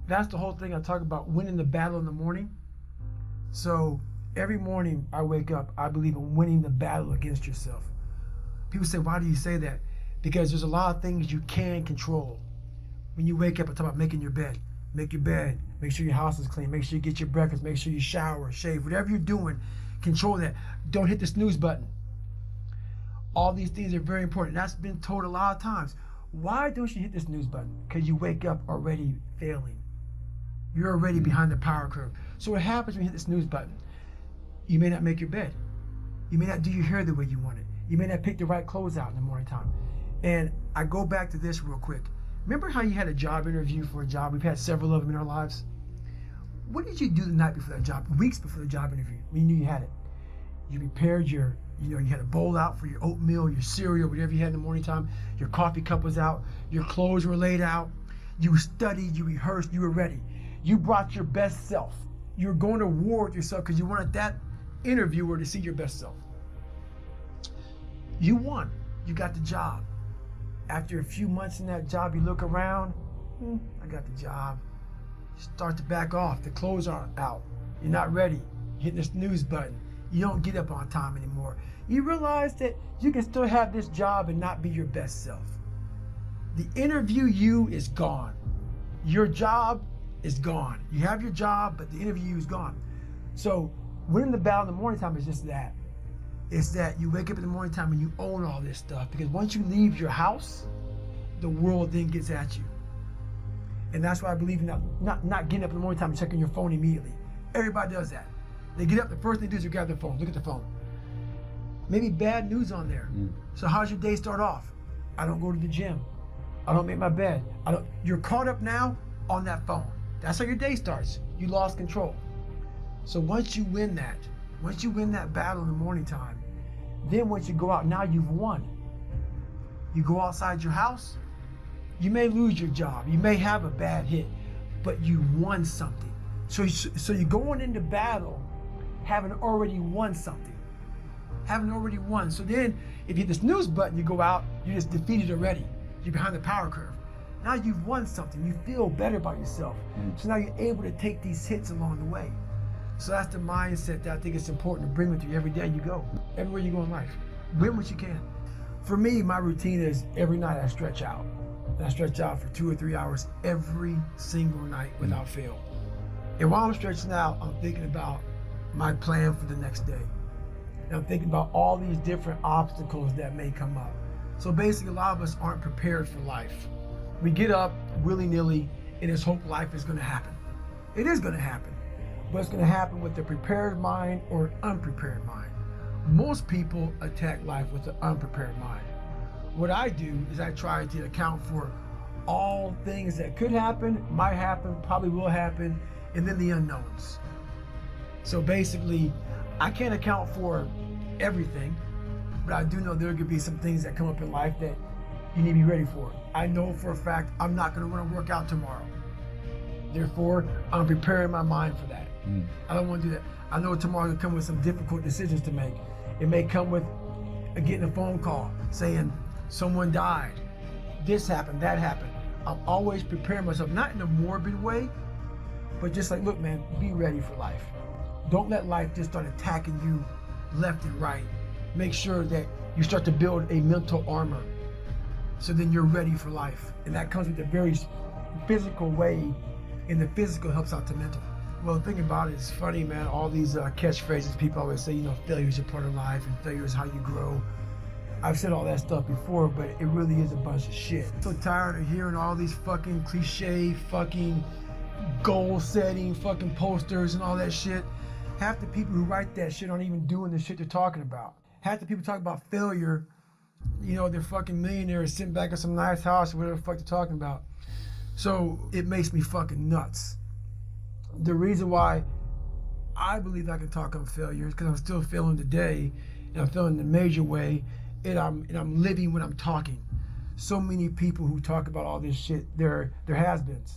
That's the whole thing I talk about, winning the battle in the morning. So every morning I wake up, I believe in winning the battle against yourself. People say, why do you say that? Because there's a lot of things you can control. When you wake up, I talk about making your bed. Make your bed. Make sure your house is clean. Make sure you get your breakfast. Make sure you shower, shave. Whatever you're doing, control that. Don't hit the snooze button. All these things are very important. That's been told a lot of times. Why don't you hit the snooze button? Because you wake up already failing. You're already behind the power curve. So what happens when you hit the snooze button? You may not make your bed. You may not do your hair the way you want it. You may not pick the right clothes out in the morning time. And I go back to this real quick. Remember how you had a job interview for a job? We've had several of them in our lives. What did you do the night before that job, weeks before the job interview, when you knew you had it? You prepared you had a bowl out for your oatmeal, your cereal, whatever you had in the morning time. Your coffee cup was out. Your clothes were laid out. You studied, you rehearsed, you were ready. You brought your best self. You were going to war with yourself because you wanted that interviewer to see your best self. You won. You got the job. After a few months in that job, you look around, I got the job. You start to back off. The clothes aren't out. You're not ready. You're hitting the snooze button. You don't get up on time anymore. You realize that you can still have this job and not be your best self. The interview you is gone. Your job is gone. You have your job, but the interview you is gone. So winning the battle in the morning time is just that. It's that you wake up in the morning time and you own all this stuff, because once you leave your house, the world then gets at you. And that's why I believe in not getting up in the morning time and checking your phone immediately. Everybody does that. They get up, the first thing they do is you grab their phone, look at the phone. Maybe bad news on there. So how's your day start off? I don't go to the gym. I don't make my bed. You're caught up now on that phone. That's how your day starts. You lost control. So once you win that battle in the morning time, then once you go out, now you've won. You go outside your house, you may lose your job, you may have a bad hit, but you won something. So you're going into battle having already won something. Having already won. So then if you hit the snooze button, you go out, you're just defeated already. You're behind the power curve. Now you've won something. You feel better about yourself. So now you're able to take these hits along the way. So that's the mindset that I think it's important to bring with you every day you go. Everywhere you go in life. Win what you can. For me, my routine is every night I stretch out. And I stretch out for 2 or 3 hours every single night without fail. And while I'm stretching out, I'm thinking about my plan for the next day. And I'm thinking about all these different obstacles that may come up. So basically, a lot of us aren't prepared for life. We get up willy-nilly and just hope life is going to happen. It is going to happen. But it's going to happen with a prepared mind or an unprepared mind. Most people attack life with an unprepared mind. What I do is I try to account for all things that could happen, might happen, probably will happen, and then the unknowns. So basically, I can't account for everything, but I do know there could be some things that come up in life that you need to be ready for. I know for a fact I'm not going to run a workout tomorrow. Therefore, I'm preparing my mind for that. I don't want to do that. I know tomorrow will come with some difficult decisions to make. It may come with getting a phone call saying someone died, this happened, that happened. I'm always preparing myself, not in a morbid way, but just like, look, man, be ready for life. Don't let life just start attacking you left and right. Make sure that you start to build a mental armor so then you're ready for life. And that comes with a very physical way, and the physical helps out the mental. Well, the thing about it is funny, man, all these catchphrases people always say, failure is a part of life and failure is how you grow. I've said all that stuff before, but it really is a bunch of shit. I'm so tired of hearing all these fucking cliche fucking goal setting fucking posters and all that shit. Half the people who write that shit aren't even doing the shit they're talking about. Half the people talk about failure, they're fucking millionaires sitting back in some nice house or whatever the fuck they're talking about. So it makes me fucking nuts. The reason why I believe I can talk on failure is because I'm still failing today, and I'm failing in a major way, and I'm living when I'm talking. So many people who talk about all this shit, they're has-beens.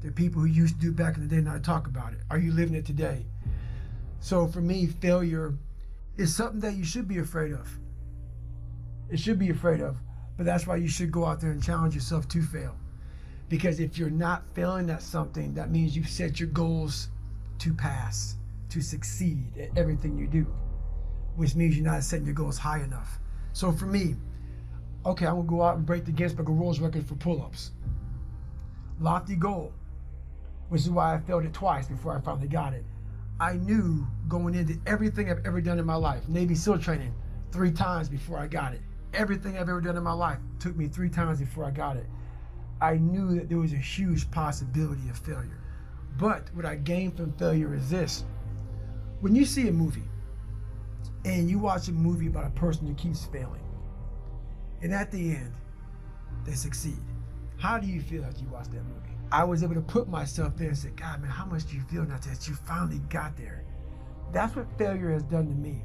They're people who used to do it back in the day, now talk about it. Are you living it today? So for me, failure is something that you should be afraid of. It should be afraid of, but that's why you should go out there and challenge yourself to fail. Because if you're not failing at something, that means you've set your goals to pass, to succeed at everything you do, which means you're not setting your goals high enough. So for me, okay, I'm gonna go out and break the Guinness Book of World Records for pull-ups. Lofty goal, which is why I failed it twice before I finally got it. I knew going into everything I've ever done in my life, Navy SEAL training 3 times before I got it. Everything I've ever done in my life took me 3 times before I got it. I knew that there was a huge possibility of failure. But what I gained from failure is this. When you see a movie and you watch a movie about a person who keeps failing, and at the end, they succeed, how do you feel after you watch that movie? I was able to put myself there and say, God, man, how much do you feel now that you finally got there? That's what failure has done to me.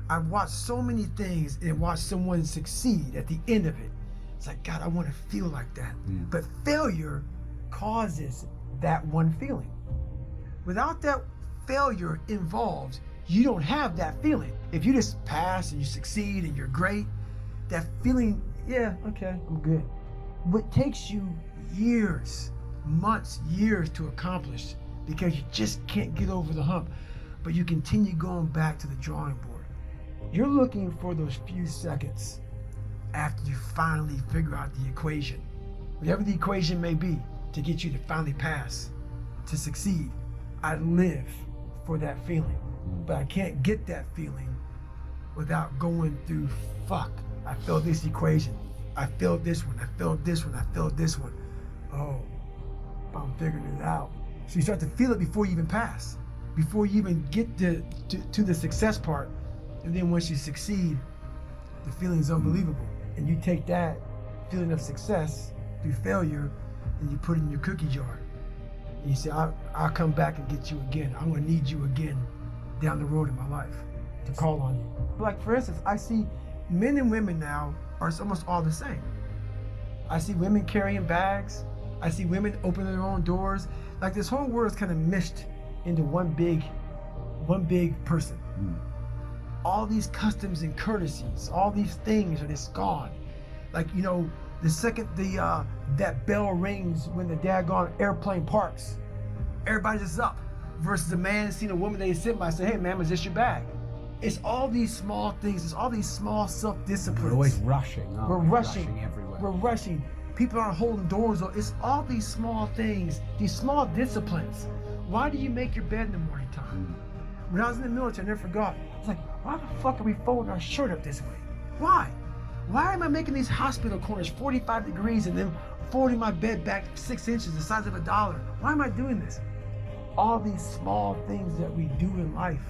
I've watched so many things and watched someone succeed at the end of it. It's like, God, I want to feel like that. But failure causes that one feeling. Without that failure involved, you don't have that feeling. If you just pass and you succeed and you're great, that feeling, yeah, okay, I'm good. What takes you years, months, years to accomplish because you just can't get over the hump, but you continue going back to the drawing board. You're looking for those few seconds after you finally figure out the equation, whatever the equation may be, to get you to finally pass, to succeed. I live for that feeling, but I can't get that feeling without going through, fuck, I failed this equation, I failed this one, I failed this one, I failed this one. Oh, I'm figuring it out. So you start to feel it before you even pass, before you even get to the success part. And then once you succeed, the feeling is unbelievable. And you take that feeling of success through failure and you put it in your cookie jar. And you say, I'll come back and get you again. I'm gonna need you again down the road in my life to call on you. Like for instance, I see men and women now are almost all the same. I see women carrying bags. I see women opening their own doors. Like this whole world is kind of meshed into one big person. All these customs and courtesies, all these things are just gone. Like, you know, the second that bell rings when the daggone airplane parks, everybody's just up. Versus a man seeing a woman they sit by and say, hey ma'am, is this your bag? It's all these small things, it's all these small self-disciplines. We're always rushing, We're rushing everywhere. We're rushing. People aren't holding doors. It's all these small things, these small disciplines. Why do you make your bed in the morning time? When I was in the military, I never forgot. I was like, why the fuck are we folding our shirt up this way? Why? Why am I making these hospital corners 45 degrees and then folding my bed back 6 inches, the size of $1? Why am I doing this? All these small things that we do in life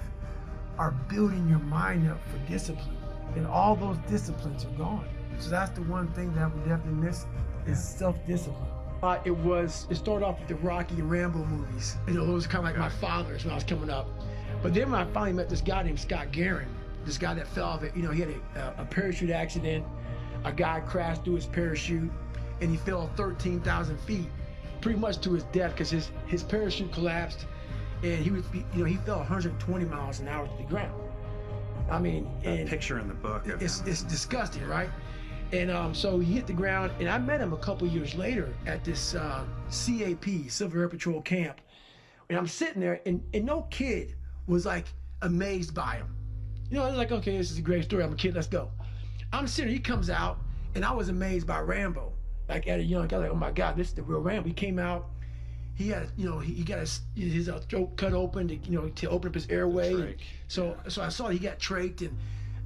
are building your mind up for discipline. And all those disciplines are gone. So that's the one thing that we definitely miss is self-discipline. It started off with the Rocky and Rambo movies. You know, those were kind of like my fathers when I was coming up. But then when I finally met this guy named Scott Guerin, this guy that fell off it, you know, he had a parachute accident. A guy crashed through his parachute and he fell 13,000 feet, pretty much to his death because his parachute collapsed and he fell 120 miles an hour to the ground. I mean, a picture in the book. It's disgusting, right? And so he hit the ground, and I met him a couple years later at this CAP, Civil Air Patrol camp. And I'm sitting there, and no kid was like amazed by him. You know, I was like, okay, this is a great story. I'm a kid, let's go. I'm sitting, he comes out, and I was amazed by Rambo. Like at a young guy, like, oh my God, this is the real Rambo. He came out, he had, you know, he got his throat cut open to, you know, to open up his airway. So I saw he got trached, and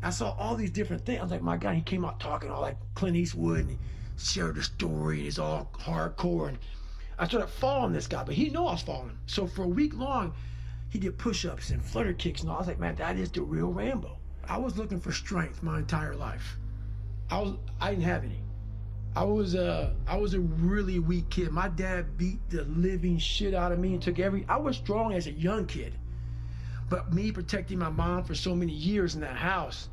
I saw all these different things. I was like, my God, he came out talking all like Clint Eastwood, and he shared the story, and he's all hardcore. And I started following this guy, but he knew I was following him. So for a week long, he did push-ups and flutter kicks, and all. I was like, man, that is the real Rambo. I was looking for strength my entire life. I didn't have any. I was a really weak kid. My dad beat the living shit out of me and took I was strong as a young kid. But me protecting my mom for so many years in that house,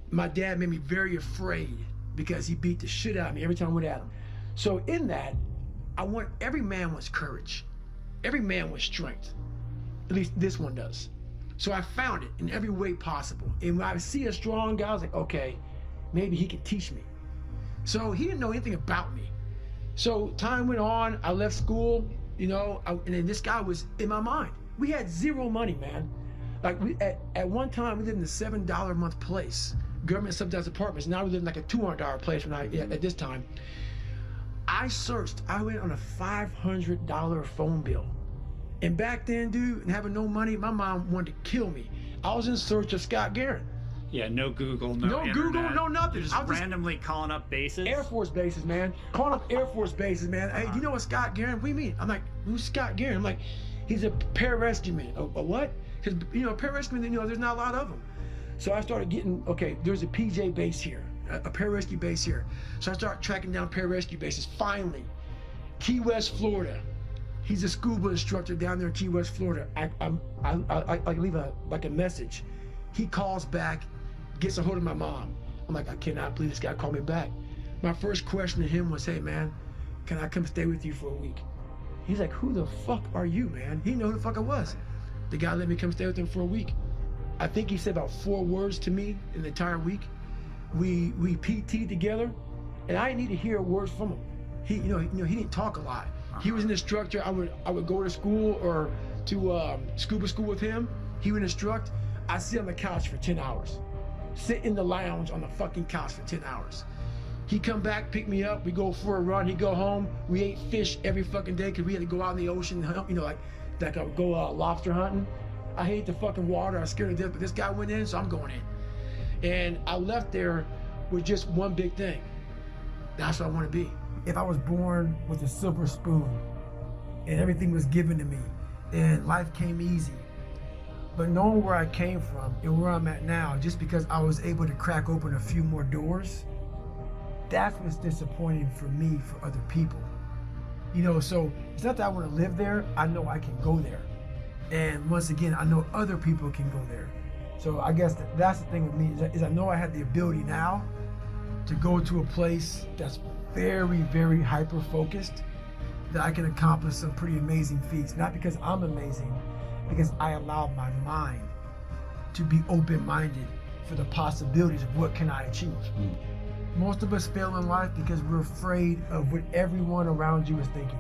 my dad made me very afraid because he beat the shit out of me every time I went at him. So in that, every man wants courage. Every man wants strength. At least this one does. So I found it in every way possible. And when I see a strong guy, I was like, okay, maybe he can teach me. So he didn't know anything about me. So time went on. I left school, you know, and then this guy was in my mind. We had zero money, man. Like at one time we lived in a $7 a month place, government subsidized apartments. Now we live in like a $200 place at this time. I went on a $500 phone bill. And back then, dude, and having no money, my mom wanted to kill me. I was in search of Scott Guerin. Yeah, no Google, no internet. Google, no nothing. Just randomly calling up bases. Air Force bases, man. Calling up Air Force bases, man. Hey, do you know what Scott Guerin? What do you mean? I'm like, who's Scott Guerin? I'm like, he's a pararescue man. A what? Because, you know, pararescue men, you know, there's not a lot of them. So I started getting, okay, there's a PJ base here, a pararescue base here. So I started tracking down pararescue bases. Finally, Key West, Florida. He's a scuba instructor down there in Key West, Florida. I leave a message. He calls back, gets a hold of my mom. I'm like, I cannot believe this guy called me back. My first question to him was, hey man, can I come stay with you for a week? He's like, who the fuck are you, man? He didn't know who the fuck I was. The guy let me come stay with him for a week. I think he said about 4 words to me in the entire week. We PT'd together, and I didn't need to hear words from him. He didn't talk a lot. He was an instructor. I would go to school or to scuba school with him. He would instruct. I'd sit on the couch for 10 hours. Sit in the lounge on the fucking couch for 10 hours. He'd come back, pick me up, we go for a run, he'd go home. We ate fish every fucking day because we had to go out in the ocean, you know, like I would go lobster hunting. I hate the fucking water, I was scared to death, but this guy went in, so I'm going in. And I left there with just one big thing. That's what I want to be. If I was born with a silver spoon and everything was given to me and life came easy, but knowing where I came from and where I'm at now, just because I was able to crack open a few more doors, that's what's disappointing for me, for other people. You know, so it's not that I want to live there, I know I can go there. And once again, I know other people can go there. So I guess that's the thing with me, is I know I have the ability now to go to a place that's very, very hyper-focused, that I can accomplish some pretty amazing feats. Not because I'm amazing, because I allowed my mind to be open-minded for the possibilities of what can I achieve. Most of us fail in life because we're afraid of what everyone around you is thinking.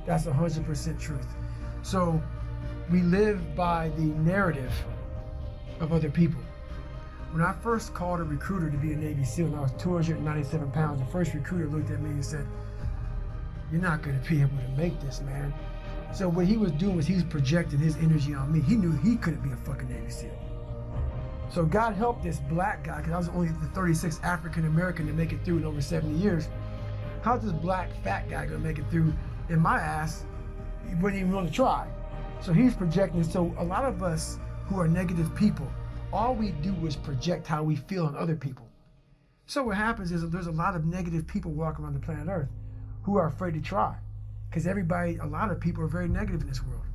That's 100% truth. So we live by the narrative of other people. When I first called a recruiter to be a Navy SEAL and I was 297 pounds, the first recruiter looked at me and said, "You're not gonna be able to make this, man." So what he was doing was he was projecting his energy on me. He knew he couldn't be a fucking Navy SEAL. So God helped this black guy, because I was only the 36th African American to make it through in over 70 years. How's this black fat guy gonna make it through in my ass? He wouldn't even want to try. So he's projecting. So a lot of us who are negative people, all we do is project how we feel on other people. So what happens is that there's a lot of negative people walking around the planet Earth who are afraid to try. Because a lot of people are very negative in this world.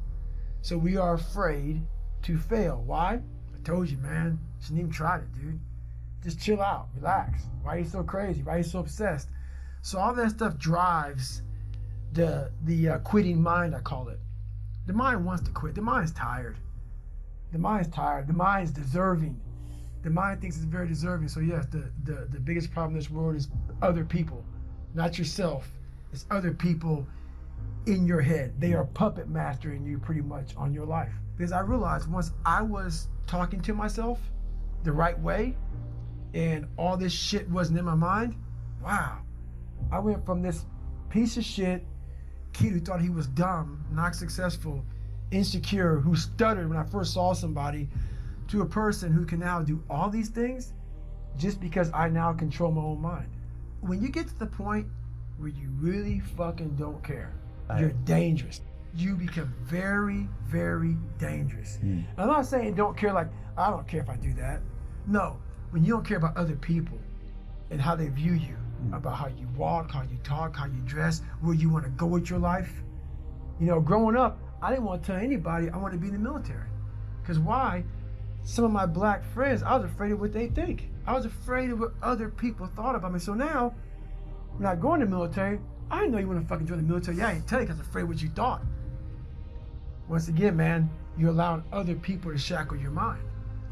So we are afraid to fail. Why? I told you, man, shouldn't even try it, dude. Just chill out, relax. Why are you so crazy? Why are you so obsessed? So all that stuff drives the quitting mind, I call it. The mind wants to quit. The mind's tired. The mind's tired. The mind's deserving. The mind thinks it's very deserving. So yes, the biggest problem in this world is other people, not yourself. It's other people in your head. They are puppet mastering you pretty much on your life. Because I realized once I was talking to myself the right way and all this shit wasn't in my mind, wow. I went from this piece of shit kid who thought he was dumb, not successful, insecure, who stuttered when I first saw somebody, to a person who can now do all these things just because I now control my own mind. When you get to the point where you really fucking don't care, you're dangerous. You become very, very dangerous. I'm not saying don't care like, I don't care if I do that. No, when you don't care about other people and how they view you, about how you walk, how you talk, how you dress, where you want to go with your life. You know, growing up, I didn't want to tell anybody I wanted to be in the military. Because why? Some of my black friends, I was afraid of what they think. I was afraid of what other people thought about me. So now, when I go in the military, I didn't know you want to fucking join the military. Yeah, I didn't tell you because I was afraid of what you thought. Once again, man, you're allowing other people to shackle your mind.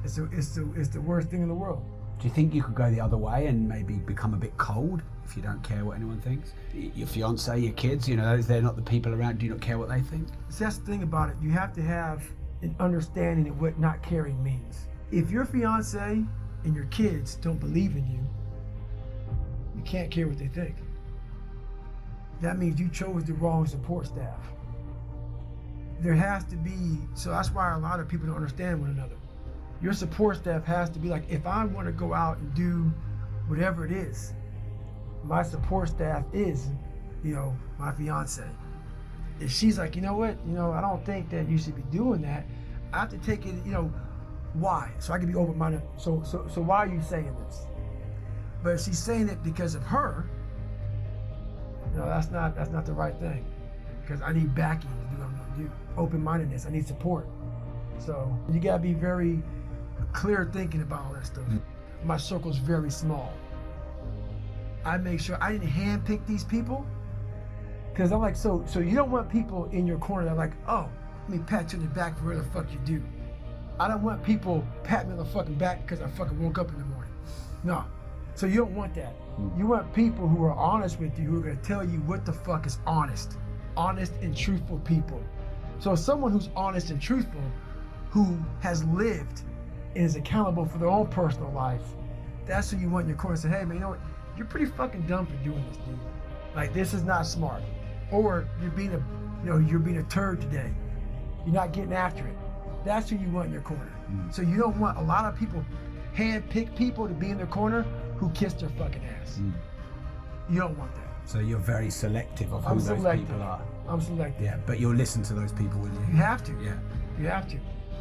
It's the worst thing in the world. Do you think you could go the other way and maybe become a bit cold if you don't care what anyone thinks? Your fiance, your kids, you know, they're not the people around, do you not care what they think? See, that's the thing about it. You have to have an understanding of what not caring means. If your fiance and your kids don't believe in you, you can't care what they think. That means you chose the wrong support staff. There has to be, so that's why a lot of people don't understand one another. Your support staff has to be like, if I want to go out and do whatever it is, my support staff is, you know, my fiance. If she's like, you know what, I don't think that you should be doing that, I have to take it, why? So I can be open-minded. So why are you saying this? But if she's saying it because of her, that's not the right thing. Because I need backing to do what I'm gonna do. Open-mindedness, I need support. So you gotta be very clear thinking about all that stuff. My circle's very small. I make sure I didn't handpick these people, because I'm like, so you don't want people in your corner that are like, oh, let me pat you on the back for whatever the fuck you do. I don't want people patting me on the fucking back because I fucking woke up in the morning. No. So you don't want that. You want people who are honest with you, who are gonna tell you what the fuck is honest. Honest and truthful people. So someone who's honest and truthful, who has lived and is accountable for their own personal life, that's who you want in your corner. Say, hey man, you know what? You're pretty fucking dumb for doing this, dude. Like, this is not smart. Or you're being a turd today. You're not getting after it. That's who you want in your corner. So you don't want a lot of people, hand-pick people to be in their corner who kiss their fucking ass. You don't want that. So you're very selective of who those people are. I'm selective. Yeah, but you'll listen to those people, will you? You have to. Yeah. You have to.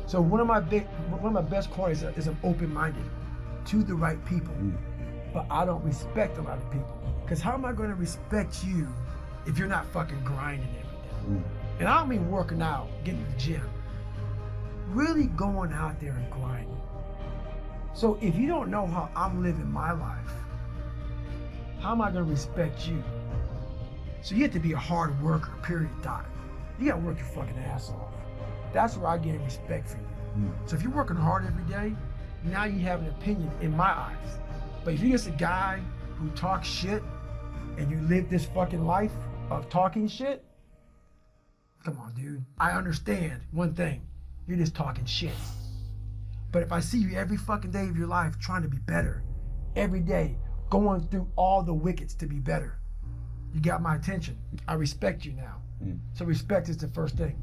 So one of my best qualities is I'm open-minded to the right people. But I don't respect a lot of people. Because how am I going to respect you if you're not fucking grinding every day? And I don't mean working out, getting to the gym. Really going out there and grinding. So if you don't know how I'm living my life, how am I going to respect you? So you have to be a hard worker, period, dot. You got to work your fucking ass off. That's where I get respect for you. So if you're working hard every day, now you have an opinion in my eyes. But if you're just a guy who talks shit and you live this fucking life of talking shit, come on, dude. I understand one thing. You're just talking shit. But if I see you every fucking day of your life trying to be better, every day, going through all the wickets to be better, you got my attention. I respect you now. So respect is the first thing.